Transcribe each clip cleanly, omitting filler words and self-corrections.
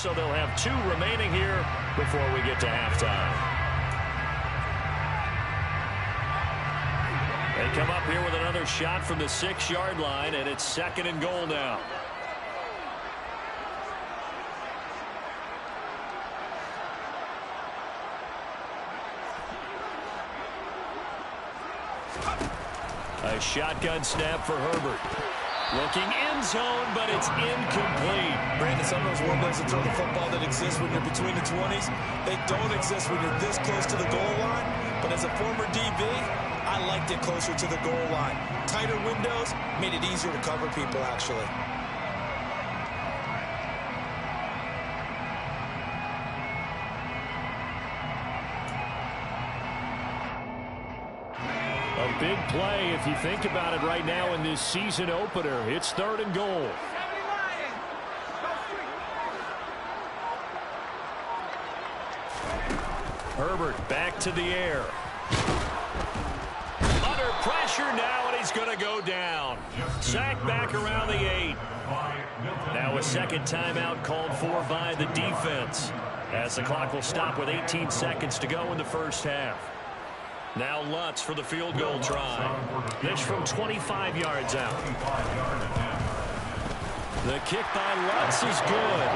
so they'll have 2 remaining here before we get to halftime. They come up here with another shot from the 6-yard line, and it's 2nd and goal now. A shotgun snap for Herbert. Looking end zone, but it's incomplete. Brandon, some of those windows to throw the football that exist when you're between the 20s, they don't exist when you're this close to the goal line. But as a former DB, I liked it closer to the goal line. Tighter windows made it easier to cover people, actually. A big play if you think about it right now in this season opener. It's 3rd and goal. Herbert back to the air. Under pressure now, and he's going to go down. Sacked back around the 8. Now a second timeout called for by the defense, as the clock will stop with 18 seconds to go in the first half. Now Lutz for the field goal try. This from 25 yards out. The kick by Lutz is good.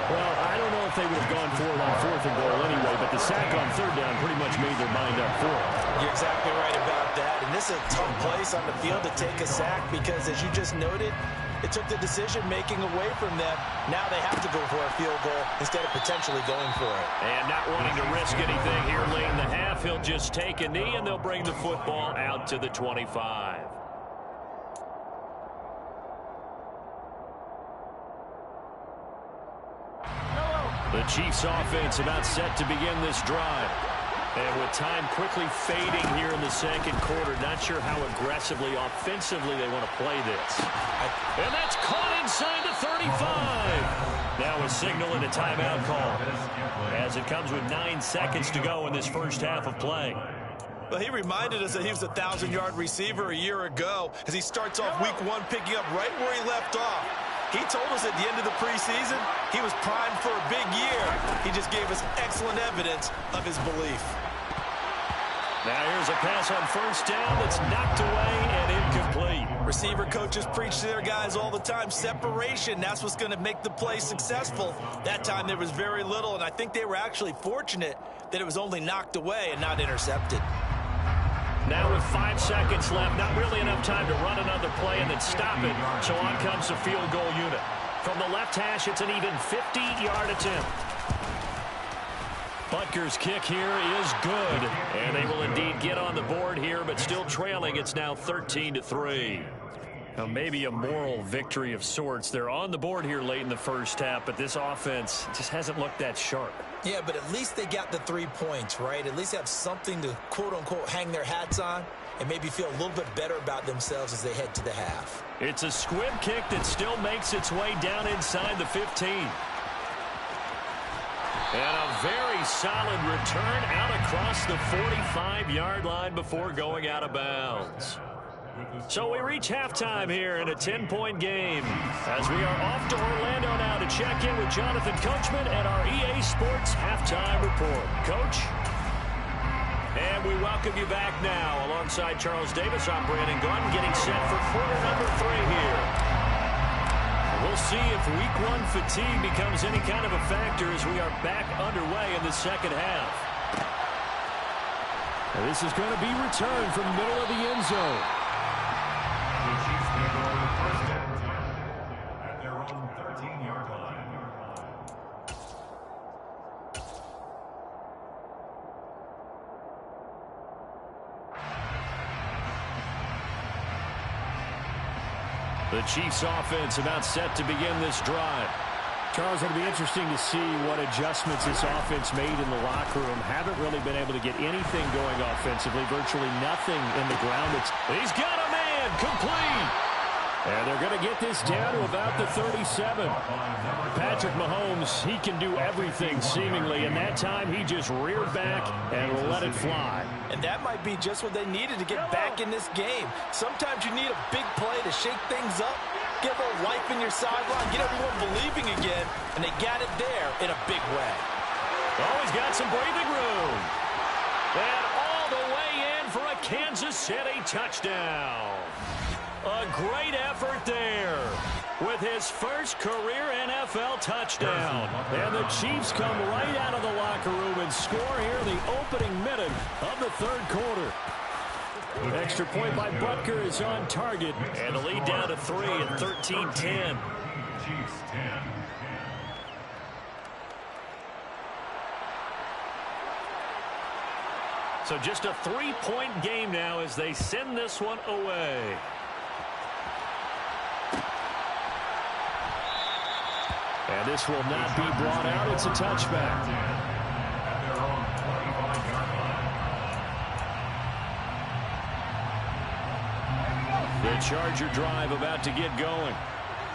Well, I don't know if they would have gone for it on 4th and goal anyway, but the sack on 3rd down pretty much made their mind up for it. You're exactly right about that. And this is a tough place on the field to take a sack because, as you just noted, it took the decision-making away from them. Now they have to go for a field goal instead of potentially going for it. And not wanting to risk anything here late in the half, he'll just take a knee, and they'll bring the football out to the 25. The Chiefs offense about set to begin this drive. And with time quickly fading here in the 2nd quarter, not sure how aggressively, offensively they want to play this. And that's caught inside the 35. Now a signal and a timeout call, as it comes with 9 seconds to go in this first half of play. Well, he reminded us that he was a 1,000-yard receiver a year ago as he starts off week 1 picking up right where he left off. He told us at the end of the preseason he was primed for a big year. He just gave us excellent evidence of his belief. Now here's a pass on 1st down that's knocked away and incomplete. Receiver coaches preach to their guys all the time. Separation, that's what's going to make the play successful. That time there was very little, and I think they were actually fortunate that it was only knocked away and not intercepted. Now with 5 seconds left, not really enough time to run another play and then stop it. So on comes the field goal unit. From the left hash, it's an even 50-yard attempt. Butker's kick here is good, and they will indeed get on the board here, but still trailing. It's now 13-3. Now maybe a moral victory of sorts. They're on the board here late in the first half, but this offense just hasn't looked that sharp. Yeah, but at least they got the 3 points, right? At least have something to, quote-unquote, hang their hats on and maybe feel a little bit better about themselves as they head to the half. It's a squib kick that still makes its way down inside the 15. And a very solid return out across the 45-yard line before going out of bounds. So we reach halftime here in a 10-point game as we are off to Orlando now to check in with Jonathan Coachman at our EA Sports Halftime Report. Coach? And we welcome you back now alongside Charles Davis. I'm Brandon Gaudin getting set for quarter number 3 here. We'll see if week 1 fatigue becomes any kind of a factor as we are back underway in the second half. And this is going to be returned from the middle of the end zone. The Chiefs may go first and 10 at their own 13-yard line. The Chiefs offense about set to begin this drive. Charles, it'll be interesting to see what adjustments this offense made in the locker room. Haven't really been able to get anything going offensively. Virtually nothing in the ground. He's got a man complete. And they're going to get this down to about the 37. Patrick Mahomes, he can do everything seemingly. And that time he just reared back and let it fly. And that might be just what they needed to get back in this game. Sometimes you need a big play to shake things up. Get a little life in your sideline, get everyone believing again, and they got it there in a big way. Oh, he's got some breathing room. And all the way in for a Kansas City touchdown. A great effort there with his first career NFL touchdown. And the Chiefs come right out of the locker room and score here in the opening minute of the third quarter. An extra point by Butker is on target. And the lead down to 3 at 13-10. Chiefs 10. So just a 3-point game now as they send this one away. And this will not be brought out. It's a touchback. At their own 25-yard line. The Charger drive about to get going.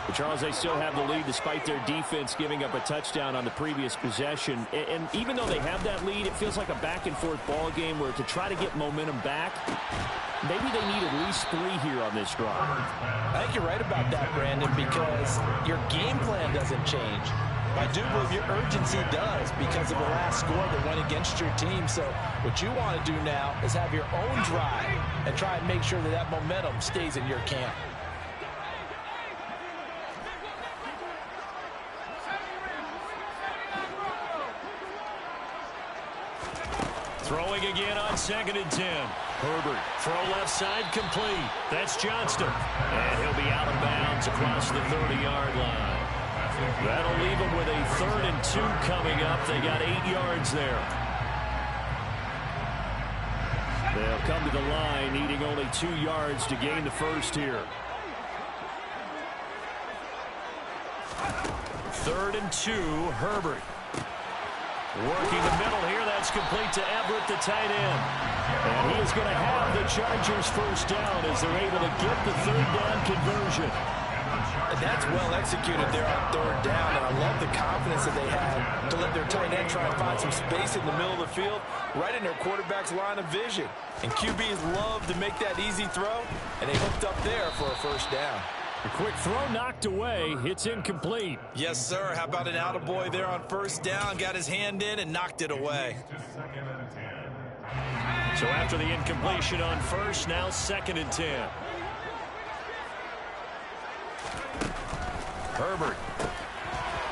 But Charles, they still have the lead despite their defense giving up a touchdown on the previous possession. And even though they have that lead, it feels like a back-and-forth ball game where to try to get momentum back, maybe they need at least 3 here on this drive. I think you're right about that, Brandon, because your game plan doesn't change. I do believe your urgency does because of the last score that went against your team. So what you want to do now is have your own drive and try and make sure that that momentum stays in your camp. Throwing again on 2nd and 10. Herbert, throw left side, complete. That's Johnston. And he'll be out of bounds across the 30-yard line. That'll leave them with a 3rd and 2 coming up. They got 8 yards there. They'll come to the line, needing only 2 yards to gain the first here. 3rd and 2, Herbert. Working the middle here, that's complete to Everett, the tight end. And he is going to have the Chargers first down as they're able to get the 3rd down conversion. And that's well executed there on 3rd down, and I love the confidence that they had to let their tight end try and find some space in the middle of the field, right in their quarterback's line of vision. And QBs love to make that easy throw, and they hooked up there for a first down. A quick throw knocked away. It's incomplete. Yes, sir. How about an attaboy there on first down? Got his hand in and knocked it away. To 2nd and 10. So after the incompletion on first, now 2nd and 10. Herbert.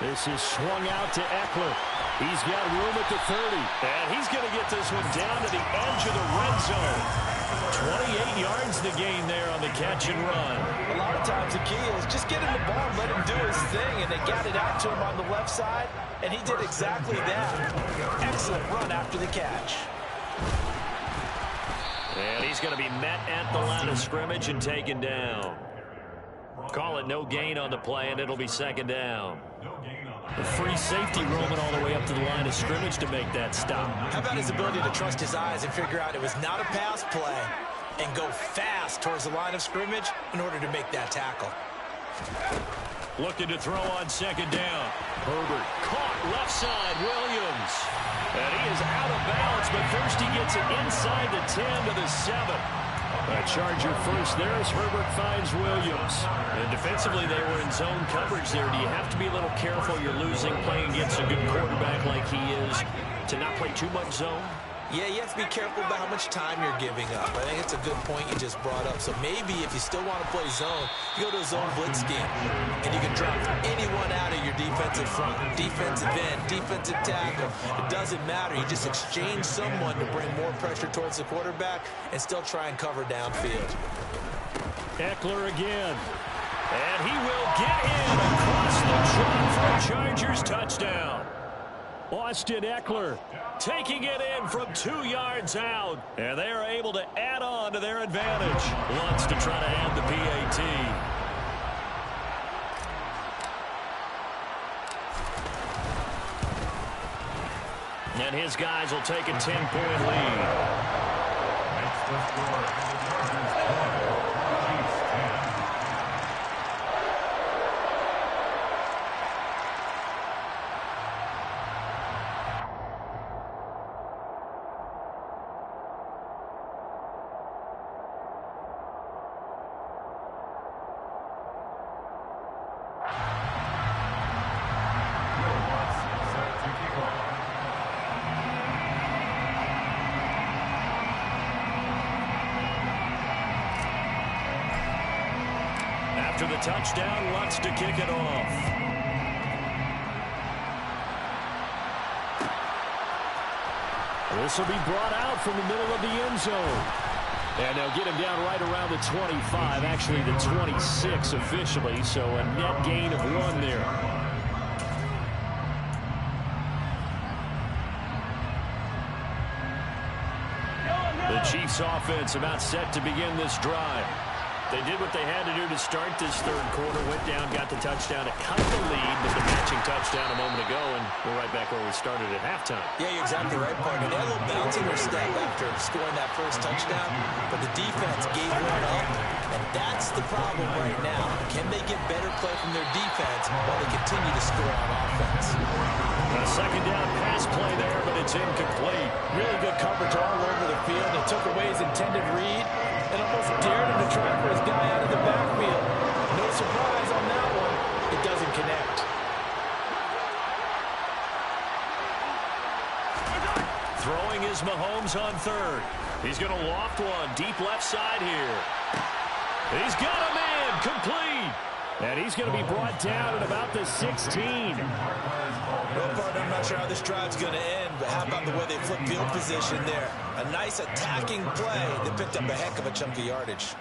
This is swung out to Eckler. He's got room at the 30. And he's going to get this one down to the edge of the red zone. 28 yards to gain there on the catch and run. A lot of times the key is just get him the ball and let him do his thing, and they got it out to him on the left side, and he did exactly that. Excellent run after the catch. And he's going to be met at the line of scrimmage and taken down. Call it no gain on the play, and it'll be 2nd down. A free safety roaming all the way up to the line of scrimmage to make that stop. How about his ability to trust his eyes and figure out it was not a pass play and go fast towards the line of scrimmage in order to make that tackle. Looking to throw on 2nd down. Herbert caught left side, Williams. And he is out of bounds, but first he gets it inside the 10 to the 7. A Charger first there as Herbert finds Williams. And defensively, they were in zone coverage there. Do you have to be a little careful? You're losing, playing against a good quarterback like he is, to not play too much zone? Yeah, you have to be careful about how much time you're giving up. I think it's a good point you just brought up. So maybe if you still want to play zone, you go to a zone blitz scheme. And you can drop anyone out of your defensive front. Defensive end, defensive tackle. It doesn't matter. You just exchange someone to bring more pressure towards the quarterback and still try and cover downfield. Eckler again. And he will get in across the chalk for a Chargers touchdown. Austin Eckler taking it in from 2 yards out. And they are able to add on to their advantage. Wants to try to add the PAT. And his guys will take a 10-point lead. Makes the score. Chargers 12, Chiefs 10. after the touchdown, Lutz to kick it off. This will be brought out from the middle of the end zone. And they'll get him down right around the 25, actually the 26 officially, so a net gain of 1 there. The Chiefs offense about set to begin this drive. They did what they had to do to start this third quarter, went down, got the touchdown to cut the lead with the matching touchdown a moment ago, and we're right back where we started at halftime. Yeah, you're exactly right, partner. They had a little bounce in their step after scoring that first touchdown, but the defense gave one up, and that's the problem right now. Can they get better play from their defense while they continue to score on offense? A second down pass play there, but it's incomplete. Really good coverage all over the field. They took away his intended read and almost dared him to try for his guy out of the backfield. No surprise on that one. It doesn't connect. Throwing is Mahomes on third. He's going to loft one deep left side here. He's got a man complete. And he's going to be brought down at about the 16. Well, partner, I'm not sure how this drive's going to end, but how about the way they flip field position there? A nice attacking play that picked up a heck of a chunk of yardage.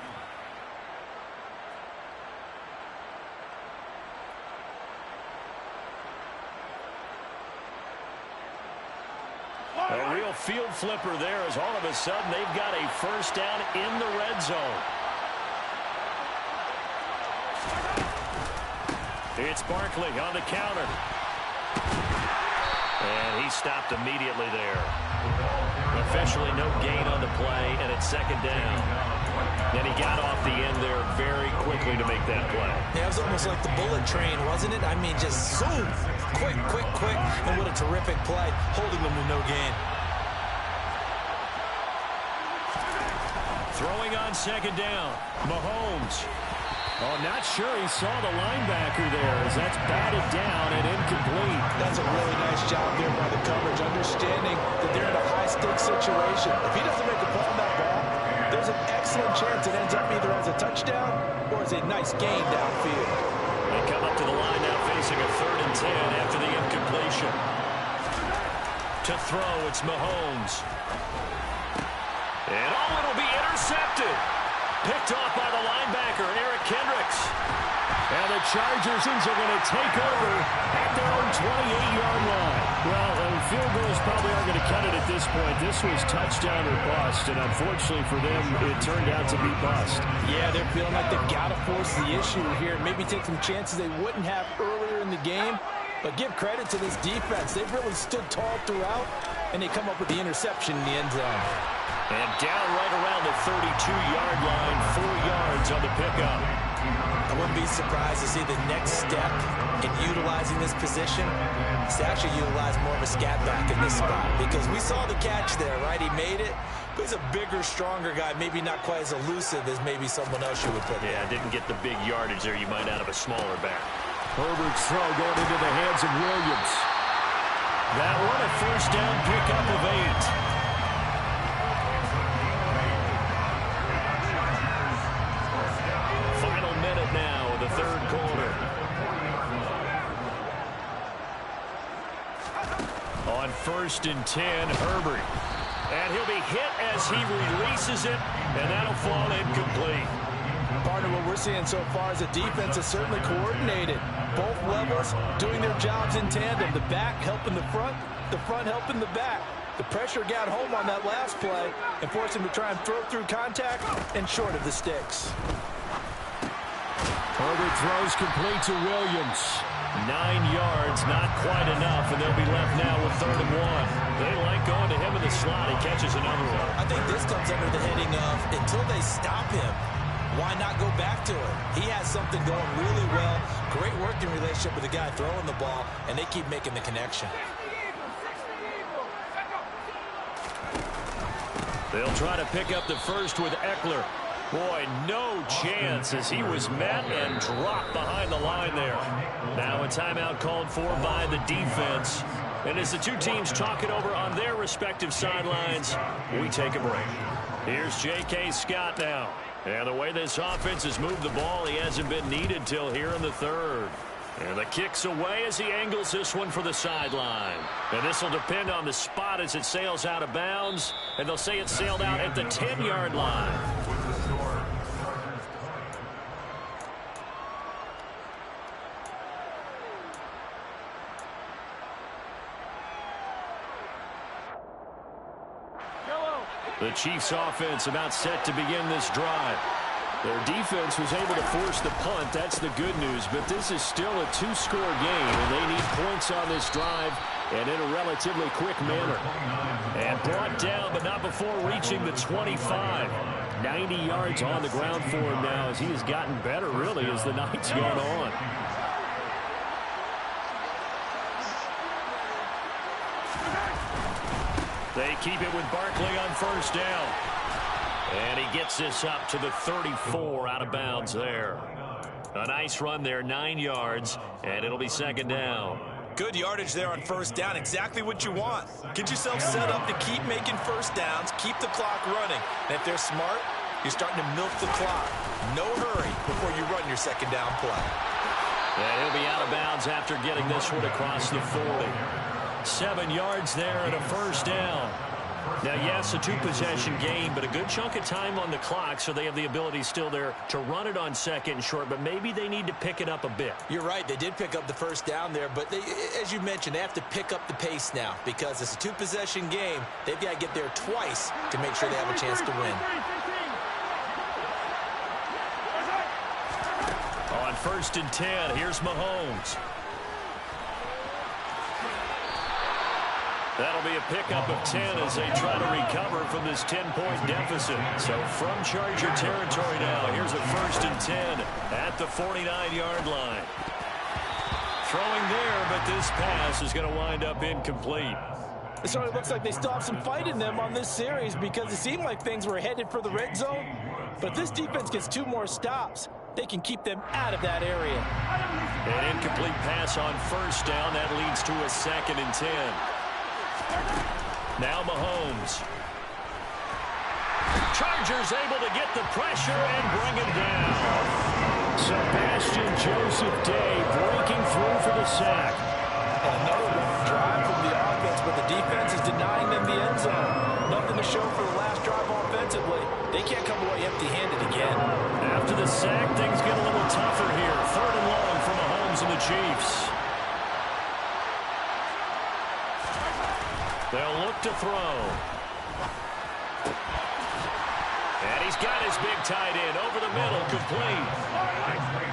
A real field flipper there as all of a sudden they've got a first down in the red zone. It's Barkley on the counter. And he stopped immediately there. Officially no gain on the play, and it's second down. And he got off the end there very quickly to make that play. Yeah, it was almost like the bullet train, wasn't it? I mean, just zoom. Quick, quick, quick. And what a terrific play, holding them with no gain. Throwing on second down, Mahomes. Oh, not sure he saw the linebacker there as that's batted down and incomplete. That's a really nice job there by the coverage, understanding that they're in a high-stakes situation. If he doesn't make a play on that ball, there's an excellent chance it ends up either as a touchdown or as a nice gain downfield. They come up to the line now facing a 3rd and 10 after the incompletion. To throw, it's Mahomes. And it'll be intercepted. Picked off by the linebacker, Eric Kendricks. And the Chargers are going to take over at their own 28-yard line. Well, field goals probably aren't going to cut it at this point. This was touchdown or bust, and unfortunately for them, it turned out to be bust. Yeah, they're feeling like they've got to force the issue here. Maybe take some chances they wouldn't have earlier in the game. But give credit to this defense. They've really stood tall throughout, and they come up with the interception in the end zone. And down right around the 32-yard line, 4 yards on the pickup. I wouldn't be surprised to see the next step in utilizing this position is to actually utilize more of a scat back in this spot. Because we saw the catch there, right? He made it, but he's a bigger, stronger guy, maybe not quite as elusive as maybe someone else you would put there. Yeah, didn't get the big yardage there you might out of a smaller back. Herbert's throw going into the hands of Williams. That one a first down pickup of 8. Now, the third quarter. On 1st and 10, Herbert. And he'll be hit as he releases it, and that'll fall incomplete. Partner, what we're seeing so far is the defense is certainly coordinated. Both levels doing their jobs in tandem. The back helping the front helping the back. The pressure got home on that last play and forced him to try and throw through contact and short of the sticks. Herbert throws complete to Williams. 9 yards, not quite enough, and they'll be left now with 3rd and 1. They like going to him in the slot. He catches another one. I think this comes under the heading of until they stop him, why not go back to it? He has something going really well. Great working relationship with the guy throwing the ball, and they keep making the connection. They'll try to pick up the first with Eckler. Boy, no chance as he was met and dropped behind the line there. Now a timeout called for by the defense. And as the two teams talk it over on their respective sidelines, we take a break. Here's J.K. Scott now. And the way this offense has moved the ball, he hasn't been needed till here in the third. And the kick's away as he angles this one for the sideline. And this will depend on the spot as it sails out of bounds. And they'll say it sailed out at the 10-yard line. The Chiefs offense about set to begin this drive. Their defense was able to force the punt. That's the good news. But this is still a two-score game, and they need points on this drive and in a relatively quick manner. And brought down, but not before reaching the 25. 90 yards on the ground for him now as he has gotten better, really, as the night's gone on. They keep it with Barkley on first down. And he gets this up to the 34 out of bounds there. A nice run there, 9 yards, and it'll be second down. Good yardage there on first down, exactly what you want. Get yourself set up to keep making first downs, keep the clock running. And if they're smart, you're starting to milk the clock. No hurry before you run your second down play. And he'll be out of bounds after getting this one across the 40. 7 yards there and a first down. Now, yes, a two-possession game, but a good chunk of time on the clock, so they have the ability still there to run it on second and short, but maybe they need to pick it up a bit. You're right. They did pick up the first down there, but they, as you mentioned, they have to pick up the pace now because it's a two-possession game. They've got to get there twice to make sure they have a chance to win. On first and 10, here's Mahomes. That'll be a pickup of 10 as they try to recover from this 10-point deficit. So from Charger territory now, here's a first and 10 at the 49-yard line. Throwing there, but this pass is going to wind up incomplete. It certainly looks like they still have some fight in them on this series because it seemed like things were headed for the red zone. But if this defense gets 2 more stops, they can keep them out of that area. An incomplete pass on first down. That leads to a second and 10. Now Mahomes. Chargers able to get the pressure and bring him down. Sebastian Joseph Day breaking through for the sack. And another long drive from the offense, but the defense is denying them the end zone. Nothing to show for the last drive offensively. They can't come away empty-handed again. After the sack, things get a little tougher here. 3rd and long for Mahomes and the Chiefs. They'll look to throw. And he's got his big tight end over the middle, complete.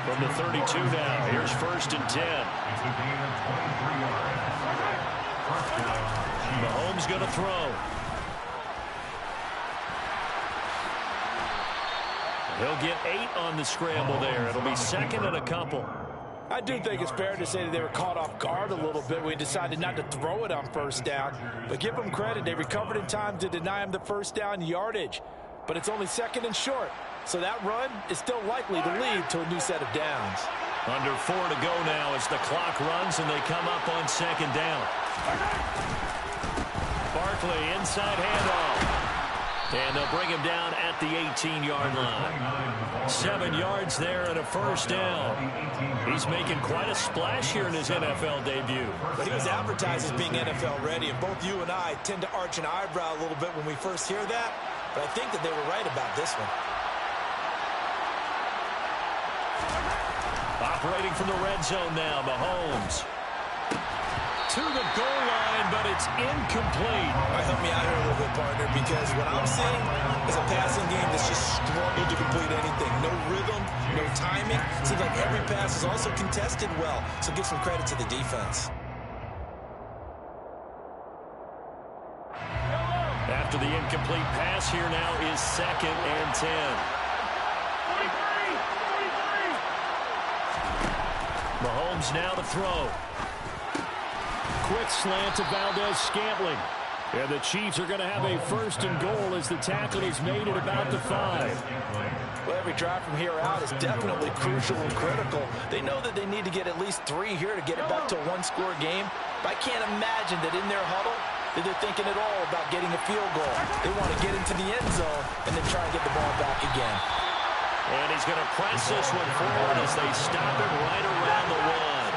From the 32 now, here's first and 10. Mahomes going to throw. He'll get 8 on the scramble there. It'll be second and a couple. I do think it's fair to say that they were caught off guard a little bit. We decided not to throw it on first down. But give them credit. They recovered in time to deny him the first down yardage. But it's only second and short. So that run is still likely to lead to a new set of downs. Under 4 to go now as the clock runs and they come up on second down. Barkley inside handoff. And they'll bring him down at the 18-yard line. 7 yards there and a first down. He's making quite a splash here in his NFL debut. But he was advertised as being NFL ready, and both you and I tend to arch an eyebrow a little bit when we first hear that. But I think that they were right about this one. Operating from the red zone now, Mahomes. To the goal line, but it's incomplete. All right, help me out here a little bit, partner, because what I'm seeing is a passing game that's just struggled to complete anything. No rhythm, no timing. Seems like every pass is also contested well, so give some credit to the defense. After the incomplete pass, here now is second and 10. Mahomes now to throw. Quick slant to Valdez-Scantling. And the Chiefs are going to have a first and goal as the tackle is made at about the 5. Well, every drive from here out is definitely crucial and critical. They know that they need to get at least 3 here to get it back to a one-score game. But I can't imagine that in their huddle that they're thinking at all about getting a field goal. They want to get into the end zone and then try and get the ball back again. And he's going to press this one forward as they stop him right around the one.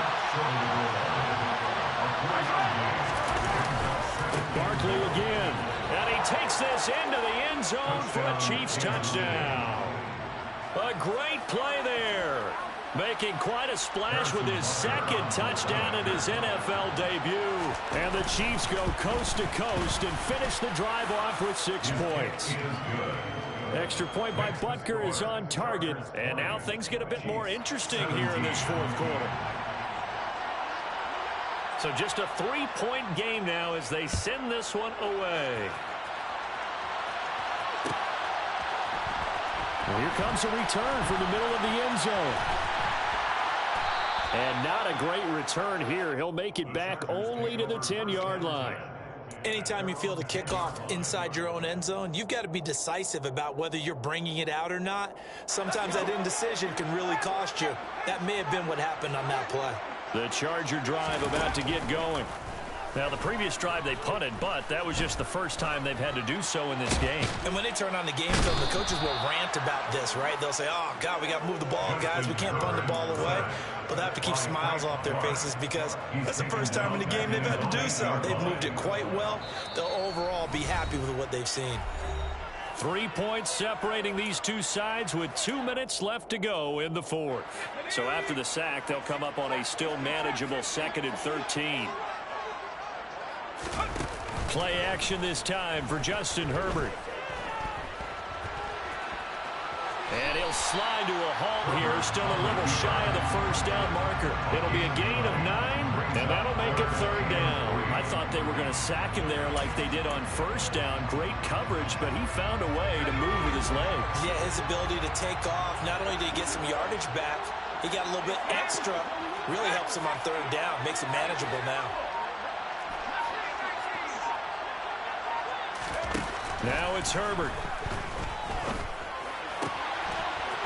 Barkley again. And he takes this into the end zone for a Chiefs touchdown. A great play there. Making quite a splash with his second touchdown in his NFL debut. And the Chiefs go coast to coast and finish the drive off with 6 points. Extra point by Butker is on target. And now things get a bit more interesting here in this fourth quarter. So just a 3-point game now as they send this one away. Well, here comes a return from the middle of the end zone. And not a great return here. He'll make it back only to the 10-yard line. Anytime you field a kickoff inside your own end zone, you've got to be decisive about whether you're bringing it out or not. Sometimes that indecision can really cost you. That may have been what happened on that play. The Charger drive about to get going. Now, the previous drive they punted, but that was just the first time they've had to do so in this game. And when they turn on the game film, the coaches will rant about this, right? They'll say, oh, God, we got to move the ball, guys. We can't punt the ball away. But they have to keep smiles off their faces because that's the first time in the game they've had to do so. They've moved it quite well. They'll overall be happy with what they've seen. 3 points separating these two sides with 2 minutes left to go in the fourth. So after the sack, they'll come up on a still manageable 2nd and 13. Play action this time for Justin Herbert. And he'll slide to a halt here, still a little shy of the first down marker. It'll be a gain of 9, and that'll make it 3rd down. I thought they were going to sack him there like they did on 1st down. Great coverage, but he found a way to move with his legs. Yeah, his ability to take off, not only did he get some yardage back, he got a little bit extra. Really helps him on 3rd down, makes it manageable now. Now it's Herbert.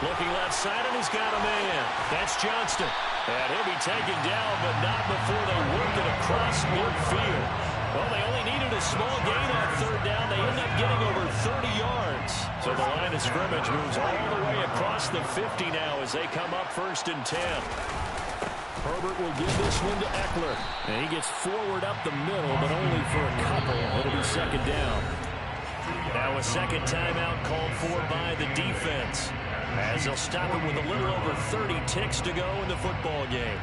Looking left side, and he's got a man. That's Johnston. And he'll be taken down, but not before they work it across midfield. Well, they only needed a small gain on 3rd down. They end up getting over 30 yards. So the line of scrimmage moves all the way across the 50 now as they come up 1st and 10. Herbert will give this one to Eckler. And he gets forward up the middle, but only for a couple. It'll be 2nd down. Now a second timeout called for by the defense, as they'll stop it with a little over 30 ticks to go in the football game.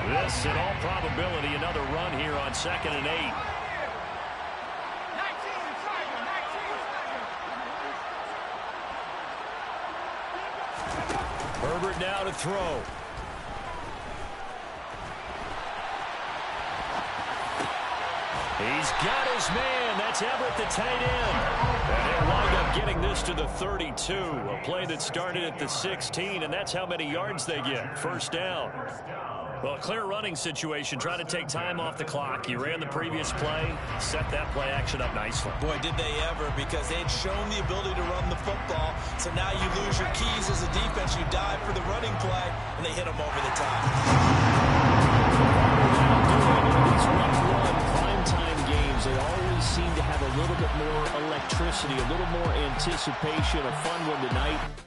This, in all probability, another run here on 2nd and 8. Herbert now to throw. He's got his man. That's Everett, the tight end. And he'll wind up getting this to the 32. A play that started at the 16, and that's how many yards they get. 1st down. Well, a clear running situation. Trying to take time off the clock. You ran the previous play. Set that play action up nicely. Boy, did they ever, because they'd shown the ability to run the football. So now you lose your keys as a defense. You dive for the running play, and they hit them over the top. They always seem to have a little bit more electricity, a little more anticipation, a fun one tonight.